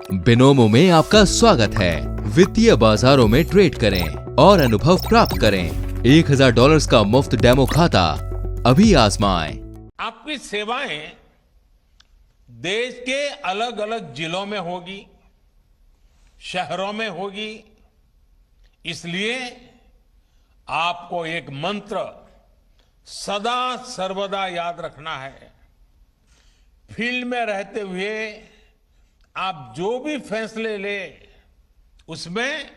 Binomo में आपका स्वागत है। वित्तीय बाजारों में ट्रेड करें और अनुभव प्राप्त करें। $1000 का मुफ्त डेमो खाता अभी आजमाएं। आपकी सेवाएं देश के अलग अलग जिलों में होगी, शहरों में होगी। इसलिए आपको एक मंत्र सदा सर्वदा याद रखना है। फील्ड में रहते हुए आप जो भी फैसले ले, उसमें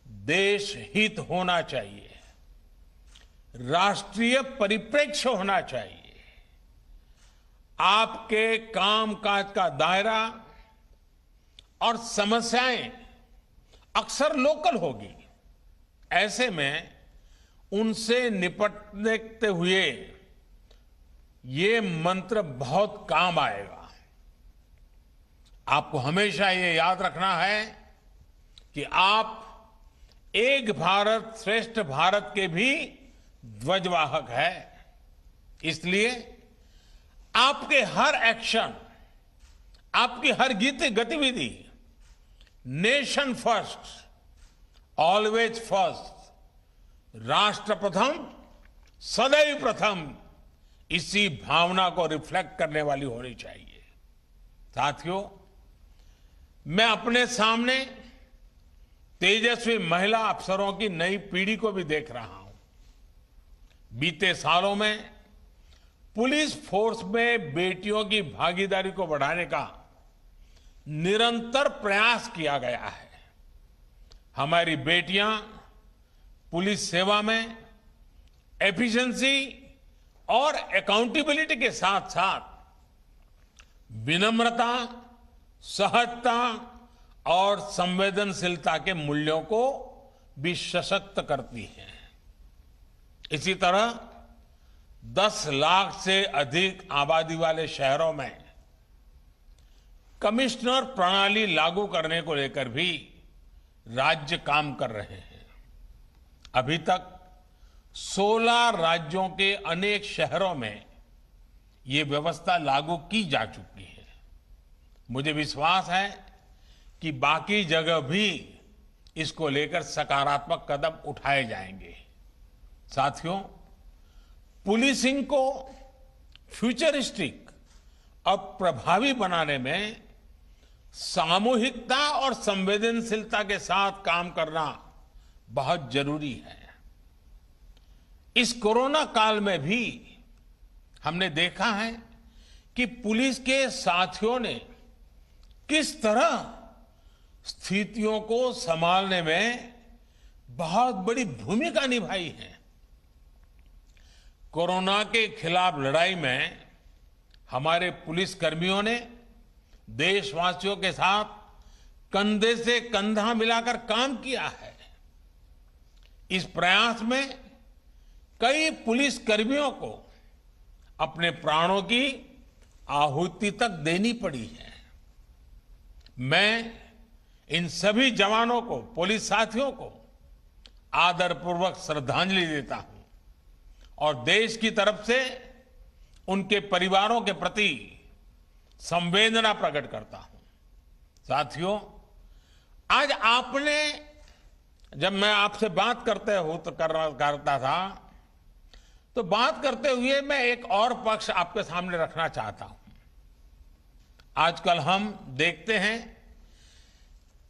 देश हित होना चाहिए, राष्ट्रीय परिप्रेक्ष्य होना चाहिए। आपके कामकाज का दायरा और समस्याएं अक्सर लोकल होगी। ऐसे में उनसे निपटते हुए ये मंत्र बहुत काम आएगा। आपको हमेशा ये याद रखना है कि आप एक भारत श्रेष्ठ भारत के भी ध्वजवाहक हैं। इसलिए आपके हर एक्शन, आपकी हर गतिविधि नेशन फर्स्ट, ऑलवेज फर्स्ट, राष्ट्र प्रथम, सदैव प्रथम, इसी भावना को रिफ्लेक्ट करने वाली होनी चाहिए। साथियों, मैं अपने सामने तेजस्वी महिला अफसरों की नई पीढ़ी को भी देख रहा हूं। बीते सालों में पुलिस फोर्स में बेटियों की भागीदारी को बढ़ाने का निरंतर प्रयास किया गया है। हमारी बेटियां पुलिस सेवा में एफिशिएंसी और अकाउंटेबिलिटी के साथ साथ विनम्रता, सहजता और संवेदनशीलता के मूल्यों को भी सशक्त करती हैं। इसी तरह 10 लाख से अधिक आबादी वाले शहरों में कमिश्नर प्रणाली लागू करने को लेकर भी राज्य काम कर रहे हैं। अभी तक 16 राज्यों के अनेक शहरों में ये व्यवस्था लागू की जा चुकी है। मुझे विश्वास है कि बाकी जगह भी इसको लेकर सकारात्मक कदम उठाए जाएंगे। साथियों, पुलिसिंग को फ्यूचरिस्टिक और प्रभावी बनाने में सामूहिकता और संवेदनशीलता के साथ काम करना बहुत जरूरी है। इस कोरोना काल में भी हमने देखा है कि पुलिस के साथियों ने किस तरह स्थितियों को संभालने में बहुत बड़ी भूमिका निभाई है। कोरोना के खिलाफ लड़ाई में हमारे पुलिस कर्मियों ने देशवासियों के साथ कंधे से कंधा मिलाकर काम किया है। इस प्रयास में कई पुलिस कर्मियों को अपने प्राणों की आहुति तक देनी पड़ी है। मैं इन सभी जवानों को, पुलिस साथियों को आदरपूर्वक श्रद्धांजलि देता हूं और देश की तरफ से उनके परिवारों के प्रति संवेदना प्रकट करता हूं। साथियों, आज आपने, जब मैं आपसे बात करता था, तो बात करते हुए मैं एक और पक्ष आपके सामने रखना चाहता हूं। आजकल हम देखते हैं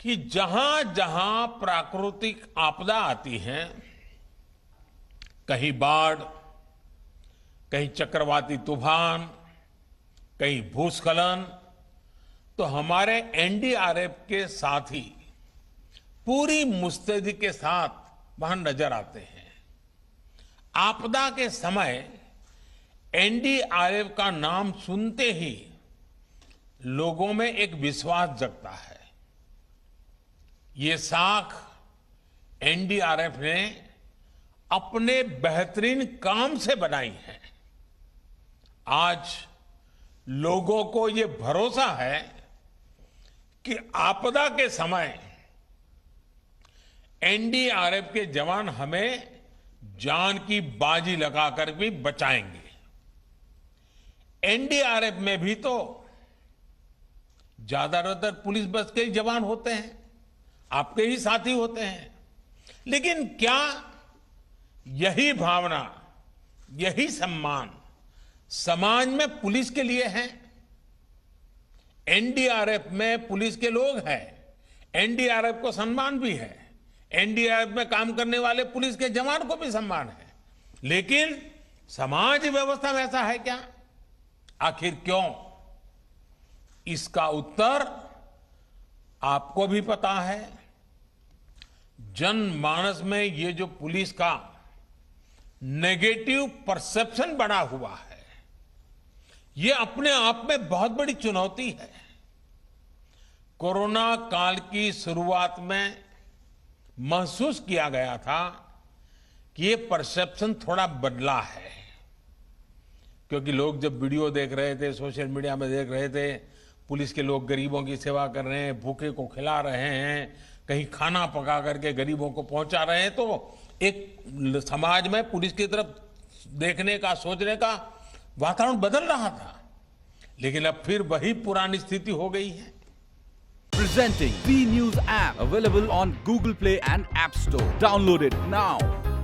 कि जहां जहां प्राकृतिक आपदा आती है, कहीं बाढ़, कहीं चक्रवाती तूफान, कहीं भूस्खलन, तो हमारे एनडीआरएफ के साथी पूरी मुस्तैदी के साथ वहां नजर आते हैं। आपदा के समय एनडीआरएफ का नाम सुनते ही लोगों में एक विश्वास जगता है। ये साख एनडीआरएफ ने अपने बेहतरीन काम से बनाई है। आज लोगों को ये भरोसा है कि आपदा के समय एनडीआरएफ के जवान हमें जान की बाजी लगाकर भी बचाएंगे। एनडीआरएफ में भी तो ज्यादातर पुलिस बस के ही जवान होते हैं, आपके ही साथी होते हैं। लेकिन क्या यही भावना, यही सम्मान समाज में पुलिस के लिए है? एनडीआरएफ में पुलिस के लोग हैं, एनडीआरएफ को सम्मान भी है, एनडीआरएफ में काम करने वाले पुलिस के जवान को भी सम्मान है। लेकिन समाज व्यवस्था में ऐसा है क्या? आखिर क्यों? इसका उत्तर आपको भी पता है। जनमानस में ये जो पुलिस का नेगेटिव परसेप्शन बना हुआ है, ये अपने आप में बहुत बड़ी चुनौती है। कोरोना काल की शुरुआत में महसूस किया गया था कि ये परसेप्शन थोड़ा बदला है, क्योंकि लोग जब वीडियो देख रहे थे, सोशल मीडिया में देख रहे थे, पुलिस के लोग गरीबों की सेवा कर रहे हैं, भूखे को खिला रहे हैं, कहीं खाना पका करके गरीबों को पहुंचा रहे हैं, तो एक समाज में पुलिस की तरफ देखने का, सोचने का वातावरण बदल रहा था। लेकिन अब फिर वही पुरानी स्थिति हो गई है। Presenting V News app, available on Google Play and App Store. Download it now.